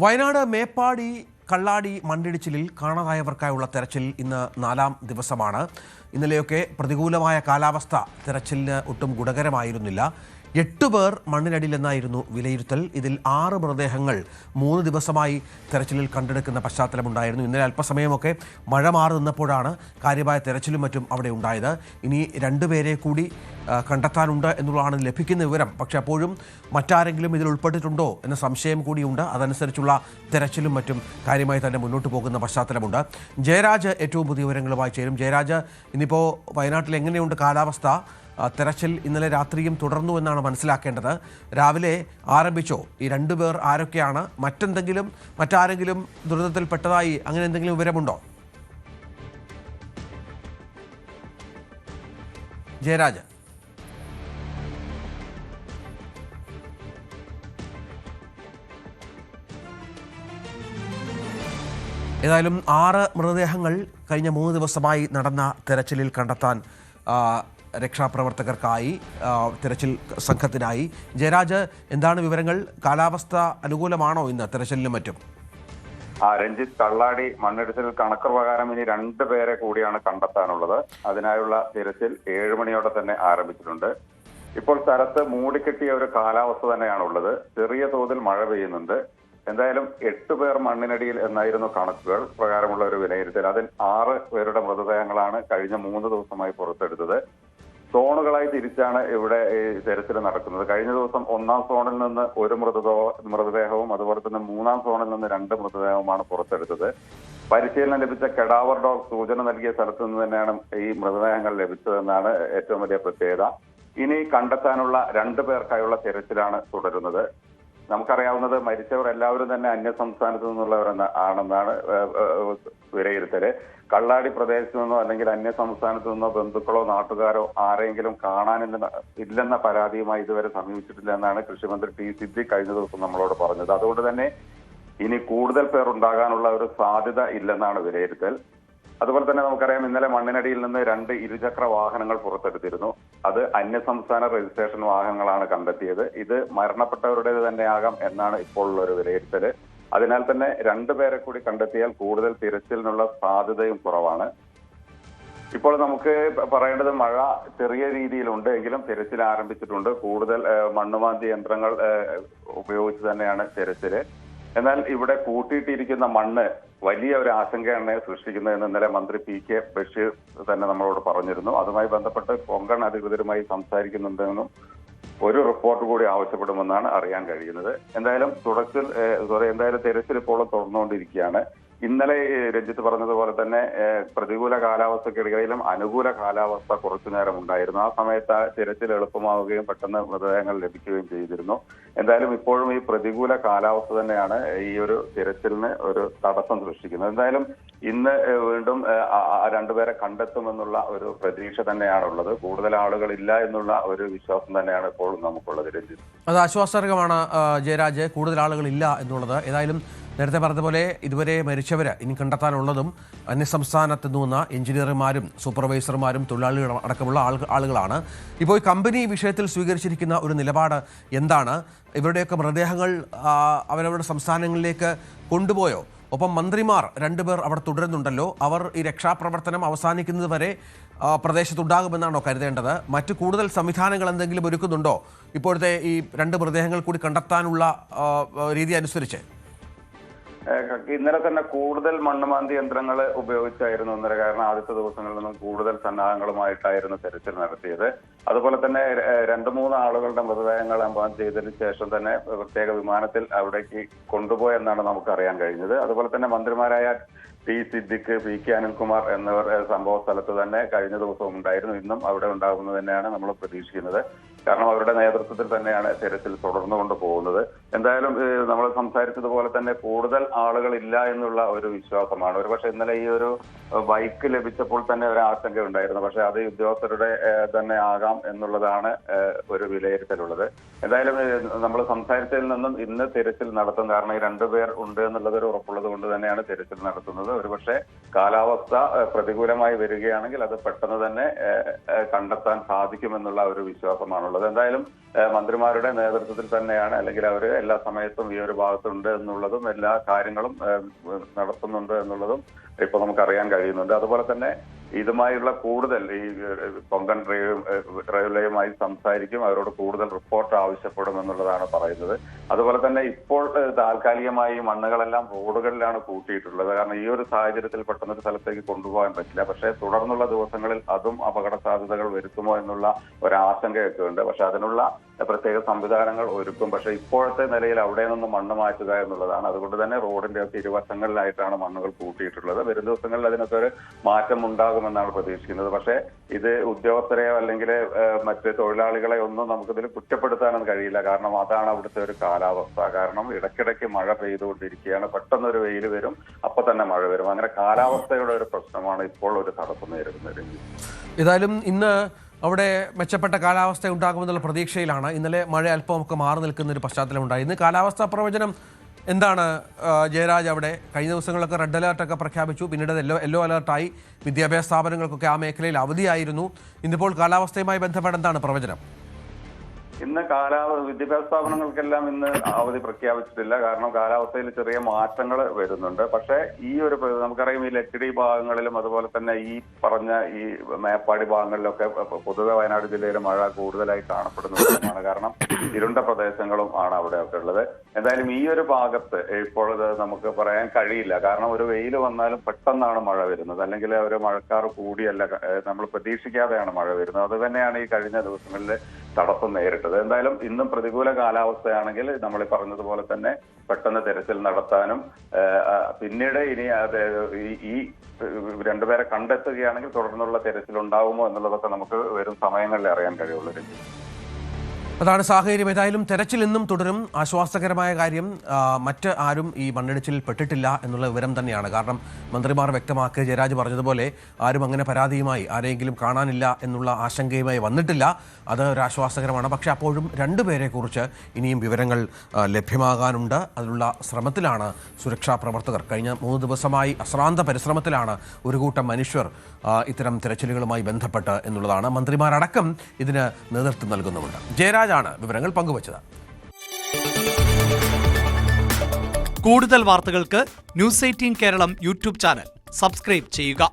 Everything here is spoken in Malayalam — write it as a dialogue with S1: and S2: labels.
S1: വയനാട് മേപ്പാടി കള്ളാടി മണ്ണിടിച്ചിലിൽ കാണാതായവർക്കായുള്ള തെരച്ചിൽ ഇന്ന് 4ാം ദിവസമാണ്. ഇന്നലെയൊക്കെ പ്രതികൂലമായ കാലാവസ്ഥ തെരച്ചിലിന് ഒട്ടും ഗുണകരമായിരുന്നില്ല. 8 പേർ മണ്ണിനടിയിലെന്നായിരുന്നു വിലയിരുത്തൽ. ഇതിൽ 6 മൃതദേഹങ്ങൾ 3 ദിവസമായി തെരച്ചിലിൽ കണ്ടെടുക്കുന്ന പശ്ചാത്തലമുണ്ടായിരുന്നു. ഇന്നലെ അല്പസമയമൊക്കെ മഴ മാറി നിന്നപ്പോഴാണ് കാര്യമായ തെരച്ചിലും മറ്റും അവിടെ ഉണ്ടായത്. ഇനി 2 പേരെ കൂടി കണ്ടെത്താനുണ്ട് എന്നുള്ളതാണ് ലഭിക്കുന്ന വിവരം. പക്ഷെ അപ്പോഴും മറ്റാരെങ്കിലും ഇതിൽ ഉൾപ്പെട്ടിട്ടുണ്ടോ എന്ന സംശയം കൂടിയുണ്ട്. അതനുസരിച്ചുള്ള തെരച്ചിലും മറ്റും കാര്യമായി തന്നെ മുന്നോട്ട് പോകുന്ന പശ്ചാത്തലമുണ്ട്. ജയരാജ് ഏറ്റവും പുതിയ വിവരങ്ങളുമായി ചേരും. ജയരാജ്, ഇന്നിപ്പോൾ വയനാട്ടിൽ എങ്ങനെയുണ്ട് കാലാവസ്ഥ? തെരച്ചിൽ ഇന്നലെ രാത്രിയും തുടർന്നു എന്നാണ് മനസ്സിലാക്കേണ്ടത്. രാവിലെ ആരംഭിച്ചോ? ഈ 2 പേർ ആരൊക്കെയാണ്? മറ്റാരെങ്കിലും ദുരിതത്തിൽപ്പെട്ടതായി അങ്ങനെ എന്തെങ്കിലും വിവരമുണ്ടോ? ജയരാജ്, ഏതായാലും 6 മൃതദേഹങ്ങൾ കഴിഞ്ഞ 3 ദിവസമായി നടന്ന തെരച്ചിലിൽ കണ്ടെത്താൻ രക്ഷാപ്രവർത്തകർക്കായി, തെരച്ചിൽ സംഘത്തിനായി. ജയരാജ്, എന്താണ് വിവരങ്ങൾ? കാലാവസ്ഥ അനുകൂലമാണോ ഇന്ന് തെരച്ചിലിനും മറ്റും?
S2: രഞ്ജിത്ത്, കള്ളാടി മണ്ണിടിച്ചിൽ കണക്ക് പ്രകാരം ഇനി 2 പേരെ കൂടിയാണ് കണ്ടെത്താനുള്ളത്. അതിനായുള്ള തിരച്ചിൽ 7 മണിയോടെ തന്നെ ആരംഭിച്ചിട്ടുണ്ട്. ഇപ്പോൾ സ്ഥലത്ത് മൂടിക്കെട്ടിയ ഒരു കാലാവസ്ഥ തന്നെയാണുള്ളത്. ചെറിയ തോതിൽ മഴ പെയ്യുന്നുണ്ട്. എന്തായാലും 8 പേർ മണ്ണിനടിയിൽ എന്നായിരുന്നു കണക്കുകൾ പ്രകാരമുള്ള ഒരു വിലയിരുത്തൽ. അതിൽ 6 പേരുടെ മൃതദേഹങ്ങളാണ് കഴിഞ്ഞ 3 ദിവസമായി പുറത്തെടുത്തത്. സോണുകളായി തിരിച്ചാണ് ഇവിടെ ഈ തെരച്ചിൽ നടക്കുന്നത്. കഴിഞ്ഞ ദിവസം 1ാം സോണിൽ നിന്ന് 1 മൃതദേഹവും അതുപോലെ തന്നെ 3ാം സോണിൽ നിന്ന് 2 മൃതദേഹവുമാണ് പുറത്തെടുത്തത്. പരിശീലനം ലഭിച്ച കെഡാവർ ഡോഗ് സൂചന നൽകിയ സ്ഥലത്ത് നിന്ന് തന്നെയാണ് ഈ മൃതദേഹങ്ങൾ ലഭിച്ചതെന്നാണ് ഏറ്റവും വലിയ പ്രത്യേകത. ഇനി കണ്ടെത്താനുള്ള 2 പേർക്കായുള്ള തെരച്ചിലാണ് തുടരുന്നത്. നമുക്കറിയാവുന്നത് മരിച്ചവർ എല്ലാവരും തന്നെ അന്യസംസ്ഥാനത്ത് നിന്നുള്ളവരാണെന്നാണ് വിലയിരുത്തല്. കള്ളാടി പ്രദേശത്തു നിന്നോ അല്ലെങ്കിൽ അന്യസംസ്ഥാനത്ത് നിന്നോ ബന്ധുക്കളോ നാട്ടുകാരോ ആരെങ്കിലും കാണാനില്ലെന്ന പരാതിയുമായി ഇതുവരെ സമീപിച്ചിട്ടില്ല എന്നാണ് കൃഷിമന്ത്രി ടി സിദ്ദിഖ് കഴിഞ്ഞ ദിവസം നമ്മളോട് പറഞ്ഞത്. അതുകൊണ്ട് തന്നെ ഇനി കൂടുതൽ പേർ ഉണ്ടാകാനുള്ള ഒരു സാധ്യത ഇല്ലെന്നാണ് വിലയിരുത്തൽ. അതുപോലെ തന്നെ നമുക്കറിയാം, ഇന്നലെ മണ്ണിനടിയിൽ നിന്ന് 2 ഇരുചക്ര വാഹനങ്ങൾ പുറത്തെടുത്തിരുന്നു. അത് അന്യസംസ്ഥാന രജിസ്ട്രേഷൻ വാഹനങ്ങളാണ് കണ്ടെത്തിയത്. ഇത് മരണപ്പെട്ടവരുടേത് തന്നെയാകാം എന്നാണ് ഇപ്പോൾ ഉള്ള ഒരു വിലയിരുത്തല്. അതിനാൽ തന്നെ 2 പേരെ കൂടി കണ്ടെത്തിയാൽ കൂടുതൽ തിരച്ചിലിനുള്ള സാധ്യതയും കുറവാണ്. ഇപ്പോൾ നമുക്ക് പറയേണ്ടത് മഴ ചെറിയ രീതിയിലുണ്ട് എങ്കിലും തിരച്ചിൽ ആരംഭിച്ചിട്ടുണ്ട്. കൂടുതൽ മണ്ണുമാന്തി യന്ത്രങ്ങൾ ഉപയോഗിച്ച് തന്നെയാണ് തിരച്ചില്. എന്നാൽ ഇവിടെ കൂട്ടിയിട്ടിരിക്കുന്ന മണ്ണ് വലിയ ഒരു ആശങ്കയാണ് സൃഷ്ടിക്കുന്നതെന്ന് ഇന്നലെ മന്ത്രി PK ബഷീർ തന്നെ നമ്മളോട് പറഞ്ഞിരുന്നു. അതുമായി ബന്ധപ്പെട്ട് കൊങ്കൺ അധികൃതരുമായി സംസാരിക്കുന്നുണ്ടെന്നും ഒരു റിപ്പോർട്ട് കൂടി ആവശ്യപ്പെടുമെന്നാണ് അറിയാൻ കഴിയുന്നത്. എന്തായാലും തെരച്ചിൽ ഇപ്പോൾ തുടർന്നുകൊണ്ടിരിക്കുകയാണ്. ഇന്നലെ രഞ്ജിത്ത് പറഞ്ഞതുപോലെ തന്നെ പ്രതികൂല കാലാവസ്ഥക്കിടയിലും അനുകൂല കാലാവസ്ഥ കുറച്ചു നേരം ഉണ്ടായിരുന്നു. ആ സമയത്ത് തിരച്ചിൽ എളുപ്പമാവുകയും പെട്ടെന്ന് മൃതദേഹങ്ങൾ ലഭിക്കുകയും ചെയ്തിരുന്നു. എന്തായാലും ഇപ്പോഴും ഈ പ്രതികൂല കാലാവസ്ഥ തന്നെയാണ് ഈ ഒരു തിരച്ചിലിന് ഒരു തടസ്സം സൃഷ്ടിക്കുന്നത്. എന്തായാലും ഇന്ന് വീണ്ടും 2 പേരെ കണ്ടെത്തുമെന്നുള്ള ഒരു പ്രതീക്ഷ തന്നെയാണുള്ളത്. കൂടുതൽ ആളുകൾ ഇല്ല എന്നുള്ള ഒരു വിശ്വാസം തന്നെയാണ് ഇപ്പോൾ നമുക്കുള്ളത്. രഞ്ജിത്ത്,
S1: അത് ആശ്വാസകരമാണ് ജയരാജ്, കൂടുതൽ ആളുകളില്ല എന്നുള്ളത്. ഏതായാലും നേരത്തെ പറഞ്ഞതുപോലെ ഇതുവരെ മരിച്ചവര് ഇനി കണ്ടെത്താനുള്ളതും അന്യസംസ്ഥാനത്ത് നിന്ന എഞ്ചിനീയർമാരും സൂപ്പർവൈസർമാരും തൊഴിലാളികളും അടക്കമുള്ള ആളുകളാണ്. ഇപ്പോൾ ഈ കമ്പനി വിഷയത്തിൽ സ്വീകരിച്ചിരിക്കുന്ന ഒരു നിലപാട് എന്താണ്? ഇവരുടെയൊക്കെ മൃതദേഹങ്ങൾ അവരവരുടെ സംസ്ഥാനങ്ങളിലേക്ക് കൊണ്ടുപോയോ? ഒപ്പം മന്ത്രിമാർ 2 പേർ അവിടെ തുടരുന്നുണ്ടല്ലോ. അവർ ഈ രക്ഷാപ്രവർത്തനം അവസാനിക്കുന്നത് വരെ പ്രദേശത്തുണ്ടാകുമെന്നാണോ കരുതേണ്ടത്? മറ്റു കൂടുതൽ സംവിധാനങ്ങൾ എന്തെങ്കിലും ഒരുക്കുന്നുണ്ടോ ഇപ്പോഴത്തെ ഈ 2 മൃതദേഹങ്ങൾ കൂടി കണ്ടെത്താനുള്ള രീതി അനുസരിച്ച്?
S2: ഇന്നലെ തന്നെ കൂടുതൽ മണ്ണുമാന്തി യന്ത്രങ്ങൾ ഉപയോഗിച്ചായിരുന്നു ഇന്നലെ. കാരണം ആദ്യത്തെ ദിവസങ്ങളിൽ നിന്നും കൂടുതൽ സന്നാഹങ്ങളുമായിട്ടായിരുന്നു തെരച്ചിൽ നടത്തിയത്. അതുപോലെ തന്നെ 2-3 ആളുകളുടെ മൃതദേഹങ്ങൾ അമ്പം ചെയ്തതിനു ശേഷം തന്നെ പ്രത്യേക വിമാനത്തിൽ അവിടേക്ക് കൊണ്ടുപോയെന്നാണ് നമുക്ക് അറിയാൻ കഴിഞ്ഞത്. അതുപോലെ തന്നെ മന്ത്രിമാരായ ടി സിദ്ദിഖ്, PK അനിൽകുമാർ എന്നിവർ സംഭവ സ്ഥലത്ത് തന്നെ കഴിഞ്ഞ ദിവസവും ഉണ്ടായിരുന്നു. ഇന്നും അവിടെ ഉണ്ടാകുന്നത് തന്നെയാണ് നമ്മൾ പ്രതീക്ഷിക്കുന്നത്. കാരണം അവരുടെ നേതൃത്വത്തിൽ തന്നെയാണ് തെരച്ചിൽ തുടർന്നുകൊണ്ട് പോകുന്നത്. എന്തായാലും നമ്മൾ സംസാരിച്ചതുപോലെ തന്നെ കൂടുതൽ ആളുകൾ ഇല്ല എന്നുള്ള ഒരു വിശ്വാസമാണ്. ഒരുപക്ഷെ ഇന്നലെ ഈ ഒരു ബൈക്ക് ലഭിച്ചപ്പോൾ തന്നെ ഒരു ആശങ്ക ഉണ്ടായിരുന്നു. പക്ഷെ അത് ഉദ്യോഗസ്ഥരുടെ തന്നെ ആകാം എന്നുള്ളതാണ് ഒരു വിലയിരുത്തലുള്ളത്. എന്തായാലും നമ്മൾ സംസാരിച്ചതിൽ നിന്നും ഇന്ന് തിരച്ചിൽ നടത്തും. കാരണം ഈ 2 പേർ ഉണ്ട് എന്നുള്ളത് ഒരു ഉറപ്പുള്ളത് കൊണ്ട് തന്നെയാണ് തിരച്ചിൽ നടത്തുന്നത്. ഒരുപക്ഷെ കാലാവസ്ഥ പ്രതികൂലമായി വരികയാണെങ്കിൽ അത് പെട്ടെന്ന് തന്നെ കണ്ടെത്താൻ സാധിക്കുമെന്നുള്ള ഒരു വിശ്വാസമാണ് കണ്ടെത്താനുള്ളത്. എന്തായാലും മന്ത്രിമാരുടെ നേതൃത്വത്തിൽ തന്നെയാണ്, അല്ലെങ്കിൽ അവർ എല്ലാ സമയത്തും ഈ ഒരു ഭാഗത്തുണ്ട് എന്നുള്ളതും എല്ലാ കാര്യങ്ങളും നടത്തുന്നുണ്ട് എന്നുള്ളതും ഇപ്പൊ നമുക്കറിയാൻ കഴിയുന്നുണ്ട്. അതുപോലെ തന്നെ ഇതുമായുള്ള കൂടുതൽ ഈ കൊങ്കൺ റെയിൽവേയുമായി സംസാരിക്കും, അവരോട് കൂടുതൽ റിപ്പോർട്ട് ആവശ്യപ്പെടും എന്നുള്ളതാണ് പറയുന്നത്. അതുപോലെ തന്നെ ഇപ്പോൾ താൽക്കാലികമായി മണ്ണുകളെല്ലാം റോഡുകളിലാണ് കൂട്ടിയിട്ടുള്ളത്. കാരണം ഈ ഒരു സാഹചര്യത്തിൽ പെട്ടെന്നൊരു സ്ഥലത്തേക്ക് കൊണ്ടുപോകാൻ പറ്റില്ല. പക്ഷേ തുടർന്നുള്ള ദിവസങ്ങളിൽ അതും അപകട സാധ്യതകൾ വരുത്തുമോ എന്നുള്ള ഒരാശങ്കയൊക്കെ ഉണ്ട്. പക്ഷെ അതിനുള്ള പ്രത്യേക സംവിധാനങ്ങൾ ഒരുക്കും. പക്ഷെ ഇപ്പോഴത്തെ നിലയിൽ അവിടെ നിന്ന് മണ്ണ് മാറ്റുക എന്നുള്ളതാണ്. അതുകൊണ്ട് തന്നെ റോഡിന്റെ ഒക്കെ ഇരുവശങ്ങളിലായിട്ടാണ് മണ്ണുകൾ കൂട്ടിയിട്ടുള്ളത്. വരും ദിവസങ്ങളിൽ അതിനൊക്കെ ഒരു മാറ്റം ഉണ്ടാകുമെന്നാണ് പ്രതീക്ഷിക്കുന്നത്. പക്ഷേ ഇത് ഉദ്യോഗസ്ഥരെയോ അല്ലെങ്കിൽ മറ്റ് തൊഴിലാളികളെ ഒന്നും നമുക്കിതിൽ കുറ്റപ്പെടുത്താനൊന്നും കഴിയില്ല. കാരണം അതാണ് അവിടുത്തെ ഒരു കാലാവസ്ഥ. കാരണം ഇടയ്ക്കിടയ്ക്ക് മഴ പെയ്തുകൊണ്ടിരിക്കുകയാണ്. പെട്ടെന്നൊരു വെയിൽ വരും, അപ്പൊ തന്നെ മഴ വരും. അങ്ങനെ കാലാവസ്ഥയുടെ ഒരു പ്രശ്നമാണ് ഇപ്പോൾ ഒരു തടസ്സം നേരിടുന്നത്.
S1: ഏതായാലും ഇന്ന് അവിടെ മെച്ചപ്പെട്ട കാലാവസ്ഥ ഉണ്ടാകുമെന്നുള്ള പ്രതീക്ഷയിലാണ്. ഇന്നലെ മഴ അല്പമൊക്കെ മാറി നിൽക്കുന്ന ഒരു പശ്ചാത്തലമുണ്ടായി. ഇന്ന് കാലാവസ്ഥാ പ്രവചനം എന്താണ് ജയരാജ്? അവിടെ കഴിഞ്ഞ ദിവസങ്ങളൊക്കെ റെഡ് അലേർട്ടൊക്കെ പ്രഖ്യാപിച്ചു, പിന്നീട് യെല്ലോ അലേർട്ടായി. വിദ്യാഭ്യാസ സ്ഥാപനങ്ങൾക്കൊക്കെ ആ മേഖലയിൽ അവധിയായിരുന്നു. ഇന്നിപ്പോൾ കാലാവസ്ഥയുമായി ബന്ധപ്പെട്ട് എന്താണ് പ്രവചനം?
S2: ഇന്ന് വിദ്യാഭ്യാസ സ്ഥാപനങ്ങൾക്കെല്ലാം ഇന്ന് അവധി പ്രഖ്യാപിച്ചിട്ടില്ല. കാരണം കാലാവസ്ഥയിൽ ചെറിയ മാറ്റങ്ങൾ വരുന്നുണ്ട്. പക്ഷേ ഈ ഒരു നമുക്കറിയാം, ഈ ലക്കിടി ഭാഗങ്ങളിലും അതുപോലെ തന്നെ ഈ പറഞ്ഞ ഈ മേപ്പാടി ഭാഗങ്ങളിലൊക്കെ പൊതുവെ വയനാട് ജില്ലയിൽ മഴ കൂടുതലായി കാണപ്പെടുന്നതാണ്. കാരണം ഇരുണ്ട പ്രദേശങ്ങളും ആണ് അവിടെയൊക്കെ ഉള്ളത്. എന്തായാലും ഈ ഒരു ഭാഗത്ത് ഇപ്പോൾ നമുക്ക് പറയാൻ കഴിയില്ല. കാരണം ഒരു വെയിൽ വന്നാലും പെട്ടെന്നാണ് മഴ വരുന്നത്, അല്ലെങ്കിൽ ഒരു മഴക്കാറ് കൂടിയല്ല, നമ്മൾ പ്രതീക്ഷിക്കാതെയാണ് മഴ വരുന്നത്. അത് തന്നെയാണ് ഈ കഴിഞ്ഞ ദിവസങ്ങളിൽ തടസ്സം നേരിട്ടത്. എന്തായാലും ഇന്നും പ്രതികൂല കാലാവസ്ഥയാണെങ്കിൽ നമ്മൾ പറഞ്ഞതുപോലെ തന്നെ പെട്ടെന്ന് തെരച്ചിൽ നടത്താനും പിന്നീട് ഇനി ഈ രണ്ടുപേരെ കണ്ടെത്തുകയാണെങ്കിൽ തുടർന്നുള്ള തെരച്ചിൽ ഉണ്ടാകുമോ എന്നുള്ളതൊക്കെ നമുക്ക് വരും സമയങ്ങളിൽ അറിയാൻ കഴിയുള്ളൂ.
S1: അതാണ് സാഹചര്യം. ഏതായാലും തെരച്ചിൽ ഇന്നും തുടരും. ആശ്വാസകരമായ കാര്യം, മറ്റ് ആരും ഈ മണ്ണിടിച്ചിലിൽ പെട്ടിട്ടില്ല എന്നുള്ള വിവരം തന്നെയാണ്. കാരണം മന്ത്രിമാർ വ്യക്തമാക്കി, ജയരാജ് പറഞ്ഞതുപോലെ ആരും അങ്ങനെ പരാതിയുമായി ആരെങ്കിലും കാണാനില്ല എന്നുള്ള ആശങ്കയുമായി വന്നിട്ടില്ല. അത് ഒരു ആശ്വാസകരമാണ്. പക്ഷേ അപ്പോഴും രണ്ടുപേരെക്കുറിച്ച് ഇനിയും വിവരങ്ങൾ ലഭ്യമാകാനുണ്ട്. അതിനുള്ള ശ്രമത്തിലാണ് സുരക്ഷാ പ്രവർത്തകർ. കഴിഞ്ഞ 3 ദിവസമായി അശ്രാന്ത പരിശ്രമത്തിലാണ് ഒരു കൂട്ടം മനുഷ്യർ ഇത്തരം തെരച്ചിലുകളുമായി ബന്ധപ്പെട്ട് എന്നുള്ളതാണ്. മന്ത്രിമാരടക്കം ഇതിന് നേതൃത്വം നൽകുന്നുമുണ്ട്. ജയരാജ് ആണ് വിവരങ്ങൾ പങ്കുവച്ചത്.
S3: കൂടുതൽ വാർത്തകൾക്ക് news 18 Keralam YouTube channel subscribe ചെയ്യുക.